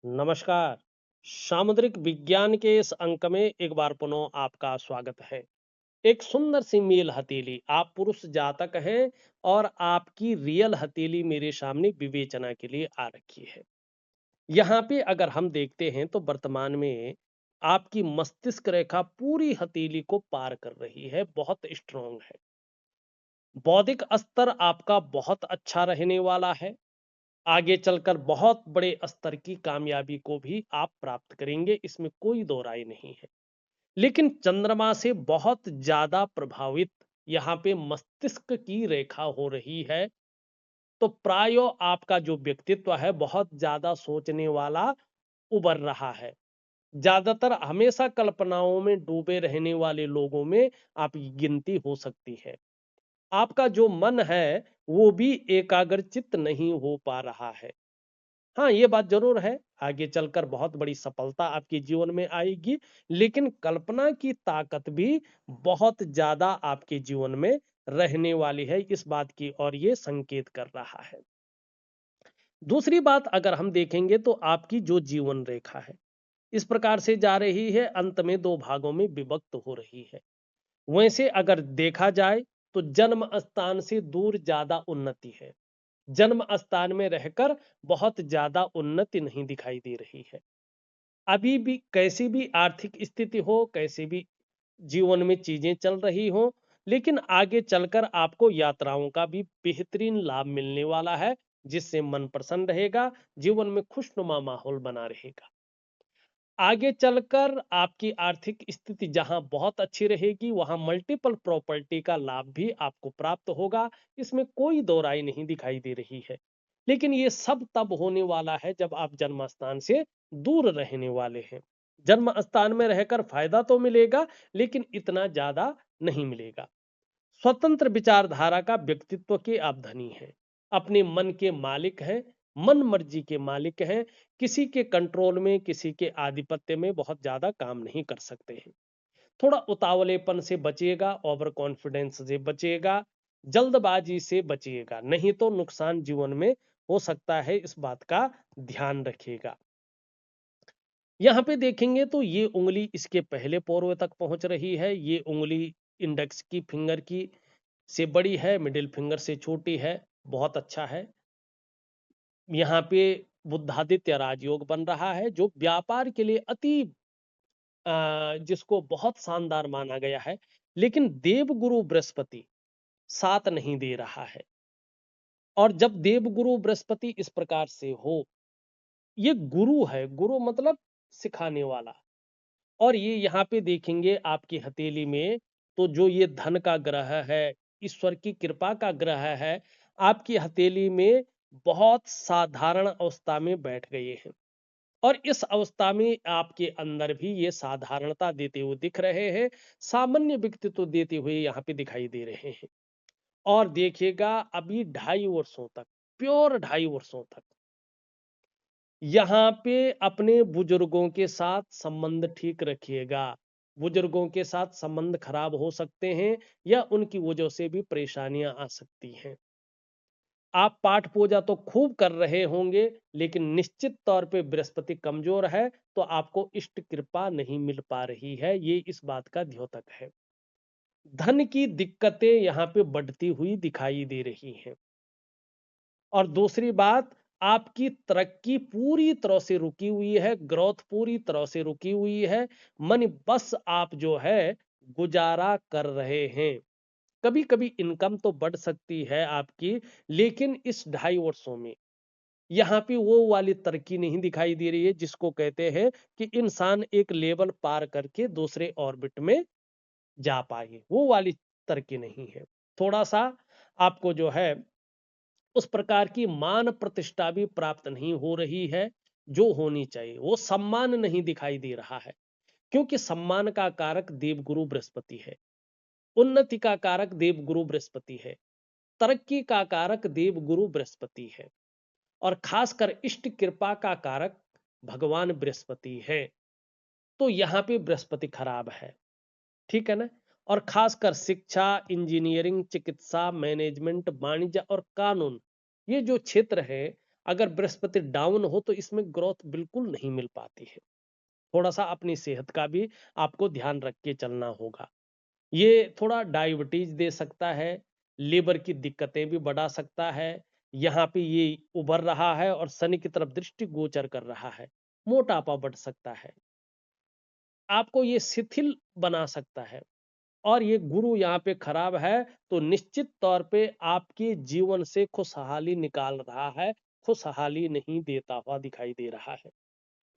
नमस्कार। सामुद्रिक विज्ञान के इस अंक में एक बार पुनः आपका स्वागत है। एक सुंदर सी मेल हथेली, आप पुरुष जातक हैं और आपकी रियल हथेली मेरे सामने विवेचना के लिए आ रखी है। यहाँ पे अगर हम देखते हैं तो वर्तमान में आपकी मस्तिष्क रेखा पूरी हथेली को पार कर रही है, बहुत स्ट्रांग है। बौद्धिक स्तर आपका बहुत अच्छा रहने वाला है। आगे चलकर बहुत बड़े स्तर की कामयाबी को भी आप प्राप्त करेंगे, इसमें कोई दो राय नहीं है। लेकिन चंद्रमा से बहुत ज्यादा प्रभावित यहाँ पे मस्तिष्क की रेखा हो रही है, तो प्रायो आपका जो व्यक्तित्व है बहुत ज्यादा सोचने वाला उभर रहा है। ज्यादातर हमेशा कल्पनाओं में डूबे रहने वाले लोगों में आपकी गिनती हो सकती है। आपका जो मन है वो भी एकाग्रचित्त नहीं हो पा रहा है। हाँ, ये बात ज़रूर है, आगे चलकर बहुत बड़ी सफलता आपके जीवन में आएगी, लेकिन कल्पना की ताकत भी बहुत ज़्यादा आपके जीवन में रहने वाली है, इस बात की ओर ये संकेत कर रहा है। दूसरी बात अगर हम देखेंगे तो आपकी जो जीवन रेखा है, इस प्रकार से जा रही है, अंत में 2 भागों में विभक्त हो रही है। वैसे अगर देखा जाए तो जन्म स्थान से दूर ज़्यादा उन्नति है। जन्म स्थान में रहकर बहुत ज्यादा उन्नति नहीं दिखाई दे रही है। अभी भी कैसी भी आर्थिक स्थिति हो, कैसे भी जीवन में चीजें चल रही हो, लेकिन आगे चलकर आपको यात्राओं का भी बेहतरीन लाभ मिलने वाला है, जिससे मन प्रसन्न रहेगा, जीवन में खुशनुमा माहौल बना रहेगा। आगे चलकर आपकी आर्थिक स्थिति जहां बहुत अच्छी रहेगी, वहां मल्टीपल प्रॉपर्टी का लाभ भी आपको प्राप्त होगा, इसमें कोई दो राय नहीं दिखाई दे रही है। लेकिन ये सब तब होने वाला है जब आप जन्म स्थान से दूर रहने वाले हैं। जन्म स्थान में रहकर फायदा तो मिलेगा, लेकिन इतना ज्यादा नहीं मिलेगा। स्वतंत्र विचारधारा का व्यक्तित्व के आप धनी हैं, अपने मन के मालिक हैं, मन मर्जी के मालिक हैं, किसी के कंट्रोल में, किसी के आधिपत्य में बहुत ज्यादा काम नहीं कर सकते हैं। थोड़ा उतावलेपन से बचिएगा, ओवर कॉन्फिडेंस से बचिएगा, जल्दबाजी से बचिएगा, नहीं तो नुकसान जीवन में हो सकता है, इस बात का ध्यान रखिएगा। यहाँ पे देखेंगे तो ये उंगली इसके पहले पोर्वे तक पहुंच रही है, ये उंगली इंडेक्स की फिंगर की से बड़ी है, मिडिल फिंगर से छोटी है, बहुत अच्छा है। यहाँ पे बुद्धादित्य राजयोग बन रहा है, जो व्यापार के लिए अति जिसको बहुत शानदार माना गया है। लेकिन देवगुरु बृहस्पति साथ नहीं दे रहा है, और जब देवगुरु बृहस्पति इस प्रकार से हो, ये गुरु है, गुरु मतलब सिखाने वाला। और ये यहाँ पे देखेंगे आपकी हथेली में, तो जो ये धन का ग्रह है, ईश्वर की कृपा का ग्रह है, आपकी हथेली में बहुत साधारण अवस्था में बैठ गए हैं। और इस अवस्था में आपके अंदर भी ये साधारणता देते हुए दिख रहे हैं, सामान्य व्यक्तित्व देते हुए यहाँ पे दिखाई दे रहे हैं। और देखिएगा अभी 2.5 वर्षों तक, प्योर 2.5 वर्षों तक यहाँ पे अपने बुजुर्गों के साथ संबंध ठीक रखिएगा। बुजुर्गों के साथ संबंध खराब हो सकते हैं, या उनकी वजह से भी परेशानियां आ सकती हैं। आप पाठ पूजा तो खूब कर रहे होंगे, लेकिन निश्चित तौर पे बृहस्पति कमजोर है, तो आपको इष्ट कृपा नहीं मिल पा रही है, ये इस बात का द्योतक है। धन की दिक्कतें यहाँ पे बढ़ती हुई दिखाई दे रही हैं। और दूसरी बात, आपकी तरक्की पूरी तरह से रुकी हुई है, ग्रोथ पूरी तरह से रुकी हुई है। मन बस आप जो है गुजारा कर रहे हैं। कभी कभी इनकम तो बढ़ सकती है आपकी, लेकिन इस 2.5 वर्षों में यहाँ पे वो वाली तरक्की नहीं दिखाई दे रही है, जिसको कहते हैं कि इंसान एक लेवल पार करके दूसरे ऑर्बिट में जा पाए, वो वाली तरक्की नहीं है। थोड़ा सा आपको जो है उस प्रकार की मान प्रतिष्ठा भी प्राप्त नहीं हो रही है, जो होनी चाहिए। वो सम्मान नहीं दिखाई दे रहा है, क्योंकि सम्मान का कारक देवगुरु बृहस्पति है, उन्नति का कारक देवगुरु बृहस्पति है, तरक्की का कारक देवगुरु बृहस्पति है, और खासकर इष्ट कृपा का कारक भगवान बृहस्पति है। तो यहाँ पे बृहस्पति खराब है, ठीक है ना। और खासकर शिक्षा, इंजीनियरिंग, चिकित्सा, मैनेजमेंट, वाणिज्य और कानून, ये जो क्षेत्र है, अगर बृहस्पति डाउन हो तो इसमें ग्रोथ बिल्कुल नहीं मिल पाती है। थोड़ा सा अपनी सेहत का भी आपको ध्यान रख के चलना होगा। ये थोड़ा डायबिटीज दे सकता है, लीवर की दिक्कतें भी बढ़ा सकता है। यहाँ पे ये उभर रहा है और शनि की तरफ दृष्टि गोचर कर रहा है, मोटापा बढ़ सकता है, आपको ये शिथिल बना सकता है। और ये गुरु यहाँ पे खराब है तो निश्चित तौर पे आपके जीवन से खुशहाली निकाल रहा है, खुशहाली नहीं देता हुआ दिखाई दे रहा है।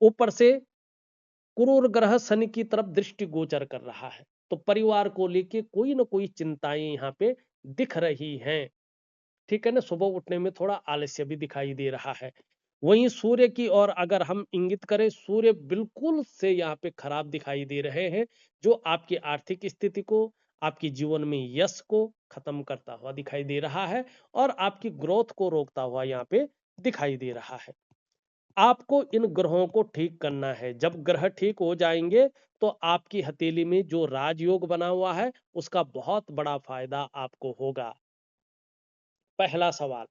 ऊपर से क्रूर ग्रह शनि की तरफ दृष्टि गोचर कर रहा है, तो परिवार को लेके कोई ना कोई चिंताएं यहाँ पे दिख रही हैं। ठीक है ना, सुबह उठने में थोड़ा आलस्य भी दिखाई दे रहा है। वहीं सूर्य की ओर अगर हम इंगित करें, सूर्य बिल्कुल से यहाँ पे खराब दिखाई दे रहे हैं, जो आपकी आर्थिक स्थिति को, आपके जीवन में यश को खत्म करता हुआ दिखाई दे रहा है और आपकी ग्रोथ को रोकता हुआ यहाँ पे दिखाई दे रहा है। आपको इन ग्रहों को ठीक करना है। जब ग्रह ठीक हो जाएंगे तो आपकी हथेली में जो राजयोग बना हुआ है उसका बहुत बड़ा फायदा आपको होगा। पहला सवाल,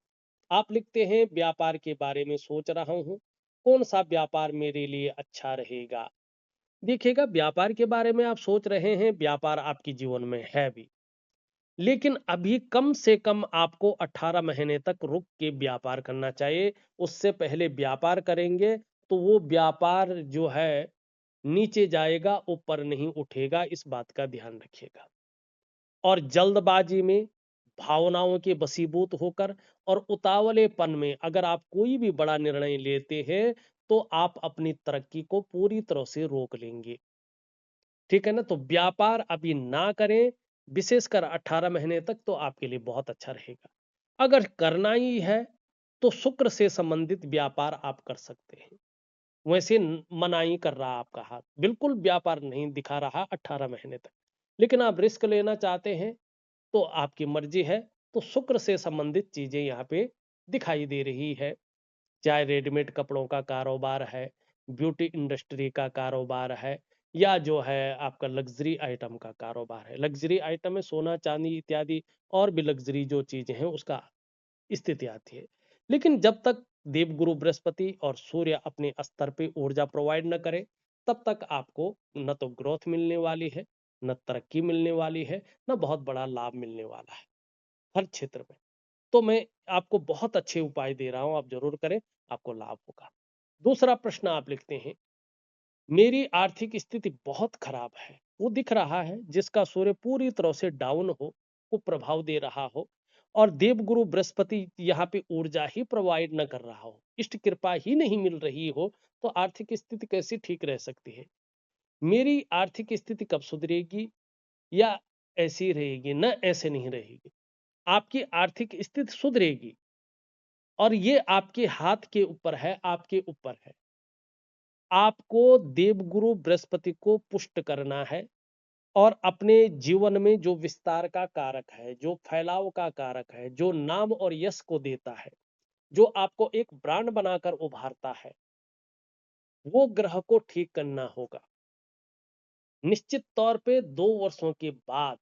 आप लिखते हैं व्यापार के बारे में सोच रहा हूं, कौन सा व्यापार मेरे लिए अच्छा रहेगा। देखिएगा, व्यापार के बारे में आप सोच रहे हैं, व्यापार आपके जीवन में है भी, लेकिन अभी कम से कम आपको 18 महीने तक रुक के व्यापार करना चाहिए। उससे पहले व्यापार करेंगे तो वो व्यापार जो है नीचे जाएगा, ऊपर नहीं उठेगा, इस बात का ध्यान रखिएगा। और जल्दबाजी में, भावनाओं के वशीभूत होकर और उतावलेपन में अगर आप कोई भी बड़ा निर्णय लेते हैं तो आप अपनी तरक्की को पूरी तरह से रोक लेंगे। ठीक है ना, तो व्यापार अभी ना करें, विशेषकर 18 महीने तक तो आपके लिए बहुत अच्छा रहेगा। अगर करना ही है तो शुक्र से संबंधित व्यापार आप कर सकते हैं। वैसे मनाही कर रहा आपका हाथ, बिल्कुल व्यापार नहीं दिखा रहा 18 महीने तक, लेकिन आप रिस्क लेना चाहते हैं तो आपकी मर्जी है। तो शुक्र से संबंधित चीजें यहाँ पे दिखाई दे रही है, चाहे रेडीमेड कपड़ों का कारोबार है, ब्यूटी इंडस्ट्री का कारोबार है, या जो है आपका लग्जरी आइटम का कारोबार है। लग्जरी आइटम में सोना चांदी इत्यादि और भी लग्जरी जो चीजें हैं उसका स्थिति आती है। लेकिन जब तक देवगुरु बृहस्पति और सूर्य अपने स्तर पे ऊर्जा प्रोवाइड न करे, तब तक आपको न तो ग्रोथ मिलने वाली है, न तरक्की मिलने वाली है, न बहुत बड़ा लाभ मिलने वाला है हर क्षेत्र में। तो मैं आपको बहुत अच्छे उपाय दे रहा हूं, आप जरूर करें, आपको लाभ होगा। दूसरा प्रश्न आप लिखते हैं, मेरी आर्थिक स्थिति बहुत खराब है, वो दिख रहा है जिसका सूर्य पूरी तरह से डाउन हो, को प्रभाव दे रहा हो और देवगुरु बृहस्पति यहाँ पे ऊर्जा ही प्रोवाइड न कर रहा हो, इष्ट कृपा ही नहीं मिल रही हो, तो आर्थिक स्थिति कैसी ठीक रह सकती है। मेरी आर्थिक स्थिति कब सुधरेगी या ऐसी रहेगी? न ऐसे नहीं रहेगी, आपकी आर्थिक स्थिति सुधरेगी और ये आपके हाथ के ऊपर है, आपके ऊपर है। आपको देवगुरु बृहस्पति को पुष्ट करना है और अपने जीवन में जो विस्तार का कारक है, जो फैलाव का कारक है, जो नाम और यश को देता है, जो आपको एक ब्रांड बनाकर उभारता है, वो ग्रह को ठीक करना होगा। निश्चित तौर पे 2 वर्षों के बाद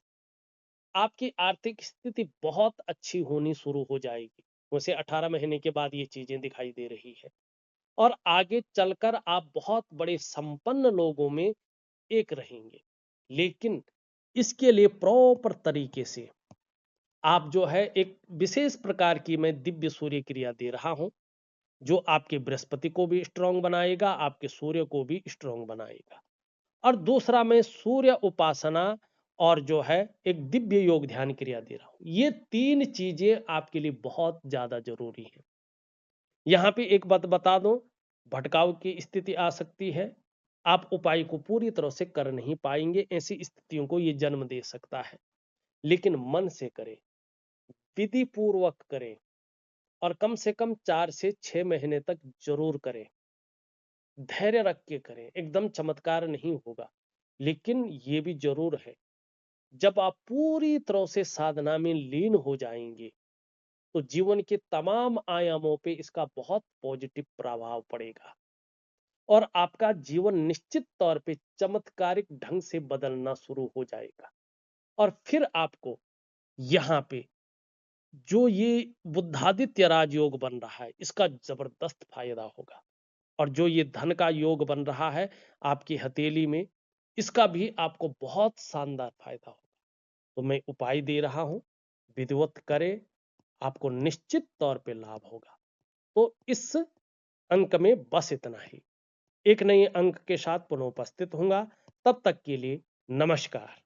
आपकी आर्थिक स्थिति बहुत अच्छी होनी शुरू हो जाएगी। वैसे 18 महीने के बाद ये चीजें दिखाई दे रही है और आगे चलकर आप बहुत बड़े संपन्न लोगों में एक रहेंगे। लेकिन इसके लिए प्रॉपर तरीके से आप जो है एक विशेष प्रकार की मैं दिव्य सूर्य क्रिया दे रहा हूं, जो आपके बृहस्पति को भी स्ट्रांग बनाएगा, आपके सूर्य को भी स्ट्रांग बनाएगा। और दूसरा मैं सूर्य उपासना और जो है एक दिव्य योग ध्यान क्रिया दे रहा हूं। ये 3 चीजें आपके लिए बहुत ज्यादा जरूरी है। यहाँ पे एक बात बता दूं, भटकाव की स्थिति आ सकती है, आप उपाय को पूरी तरह से कर नहीं पाएंगे, ऐसी स्थितियों को ये जन्म दे सकता है। लेकिन मन से करें, विधि पूर्वक करें और कम से कम 4 से 6 महीने तक जरूर करें। धैर्य रख के करें, एकदम चमत्कार नहीं होगा, लेकिन ये भी जरूर है, जब आप पूरी तरह से साधना में लीन हो जाएंगे तो जीवन के तमाम आयामों पे इसका बहुत पॉजिटिव प्रभाव पड़ेगा और आपका जीवन निश्चित तौर पे चमत्कारिक ढंग से बदलना शुरू हो जाएगा। और फिर आपको यहाँ पे जो ये बुद्धादित्य राजयोग बन रहा है इसका जबरदस्त फायदा होगा। और जो ये धन का योग बन रहा है आपकी हथेली में, इसका भी आपको बहुत शानदार फायदा होगा। तो मैं उपाय दे रहा हूं, विधिवत करें, आपको निश्चित तौर पे लाभ होगा। तो इस अंक में बस इतना ही। एक नए अंक के साथ पुनः उपस्थित होऊंगा। तब तक के लिए नमस्कार।